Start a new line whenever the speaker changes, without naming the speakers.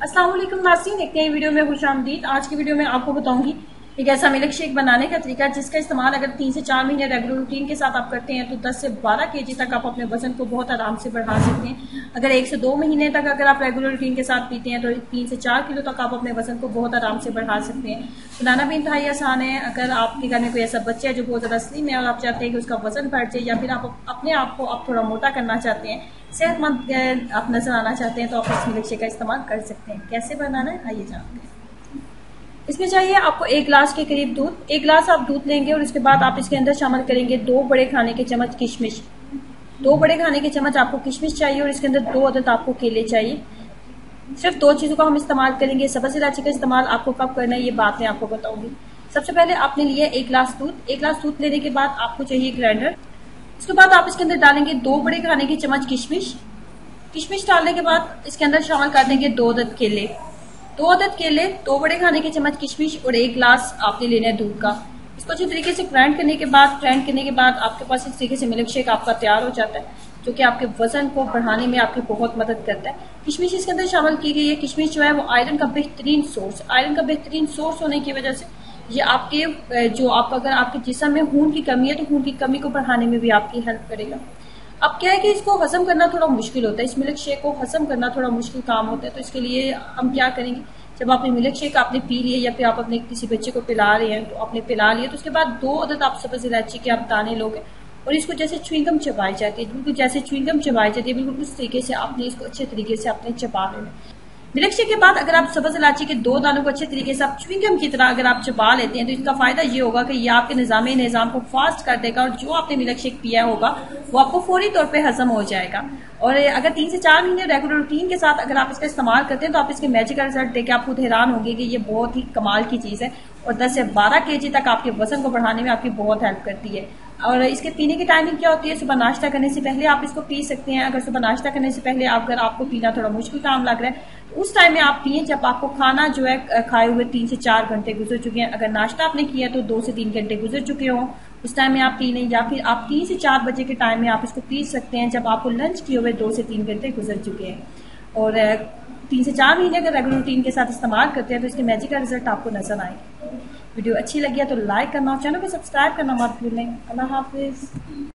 अस्सलाम वालेकुम नाज़रीन, एक नई वीडियो में खुशामदीद। आज की वीडियो में आपको बताऊंगी एक ऐसा मिल्क शेक बनाने का तरीका जिसका इस्तेमाल अगर 3 से 4 महीने रेगुलर रूटीन के साथ आप करते हैं तो 10 से 12 केजी तक आप अपने वजन को बहुत आराम से बढ़ा सकते हैं। अगर 1 से 2 महीने तक अगर आप रेगुलर रूटीन के साथ पीते हैं तो 3 से 4 किलो तक आप अपने वजन को बहुत आराम से बढ़ा सकते हैं। बनाना भी इंतहाई आसान है। अगर आपके घर में कोई ऐसा बच्चा है जो बहुत ज्यादा स्लिम है और आप चाहते हैं कि उसका वजन बढ़ जाए या फिर आप अपने आप को आप थोड़ा मोटा करना चाहते हैं, सेहतमंद आप नजर आना चाहते हैं, तो आप इस मिल्क शेक का इस्तेमाल कर सकते हैं। कैसे बनाना है आइए जानते हैं। इसमें चाहिए आपको 1 गिलास के करीब दूध। 1 गिलास आप दूध लेंगे और उसके बाद आप इसके अंदर शामिल करेंगे 2 बड़े खाने के चम्मच किशमिश। 2 बड़े खाने के चम्मच आपको किशमिश चाहिए और इसके अंदर 2 अदद आपको केले चाहिए। सिर्फ 2 चीजों का हम इस्तेमाल करेंगे। सब्ज इलायची का इस्तेमाल आपको कब करना है ये बात मैं आपको बताऊंगी। सबसे पहले आपने लिया 1 गिलास दूध। 1 गिलास दूध लेने के बाद आपको चाहिए ग्राइंडर। उसके बाद आप इसके अंदर डालेंगे 2 बड़े खाने के चम्मच किशमिश। किशमिश डालने के बाद इसके अंदर शामिल कर देंगे 2 अदद केले। 2 अदद केले, 2 बड़े खाने के चम्मच किशमिश और 1 गिलास आपने लेना है दूध का। इसको अच्छी तरीके से ग्राइंड करने के बाद आपके पास इस तरीके से मिल्क शेक आपका तैयार हो जाता है, जो कि आपके वजन को बढ़ाने में आपकी बहुत मदद करता है। किशमिश इसके अंदर शामिल की गई है। किशमिश जो है वो आयरन का बेहतरीन सोर्स होने की वजह से ये आपके जो आप अगर आपके जिस्म में खून की कमी है तो खून की कमी को बढ़ाने में भी आपकी हेल्प करेगा। अब क्या है कि इसको हजम करना थोड़ा मुश्किल होता है, इस मिल्क शेक को हजम करना थोड़ा मुश्किल काम होता है। तो इसके लिए हम क्या करेंगे, जब आपने मिल्क शेक आपने पी लिए या फिर आप अपने किसी बच्चे को पिला रहे हैं तो आपने पिला लिया, तो उसके बाद 2 अदद आप सब्ज इलायची के आप दाने लोगे और इसको जैसे च्युइंगम चबाई जाती है, बिल्कुल जैसे च्युइंगम चबाई जाती है, बिल्कुल उस तरीके से आपने इसको अच्छे तरीके से आपने चबा लेना। मिल्क शेक के बाद अगर आप सब्ज इलायची के 2 दानों को अच्छे तरीके से आप च्युइंगम की तरह अगर आप चबा लेते हैं तो इसका फायदा ये होगा कि ये आपके निजाम को फास्ट कर देगा और जो आपने मिल्क शेक पिया होगा वो आपको फौरी तौर पे हजम हो जाएगा। और अगर 3 से 4 महीने रेगुलर रूटीन के साथ अगर आप इसका इस्तेमाल करते हैं तो आप इसके मैजिकल रिजल्ट देकर आप खुद हैरान होंगे कि ये बहुत ही कमाल की चीज है और 10 से 12 केजी तक आपके वजन को बढ़ाने में आपकी बहुत हेल्प करती है। और इसके पीने की टाइमिंग क्या होती है, सुबह नाश्ता करने से पहले आप इसको पी सकते हैं। अगर सुबह नाश्ता करने से पहले अगर आपको पीना थोड़ा मुश्किल काम लग रहा है तो उस टाइम में आप पिए जब आपको खाना जो है खाए हुए 3 से 4 घंटे गुजर चुके हैं। अगर नाश्ता आपने किया तो 2 से 3 घंटे गुजर चुके हो, उस टाइम में आप पी लें, या फिर आप 3 से 4 बजे के टाइम में आप इसको पी सकते हैं जब आपको लंच किए हुए 2 से 3 घंटे गुजर चुके हैं। और 3 से 4 महीने अगर रेगुलर रूटीन के साथ इस्तेमाल करते हैं तो इसके मैजिकल रिजल्ट आपको नजर आएंगे। वीडियो अच्छी लगी है तो लाइक करना और चैनल को सब्सक्राइब करना मत भूलें। अल्लाह हाफिज।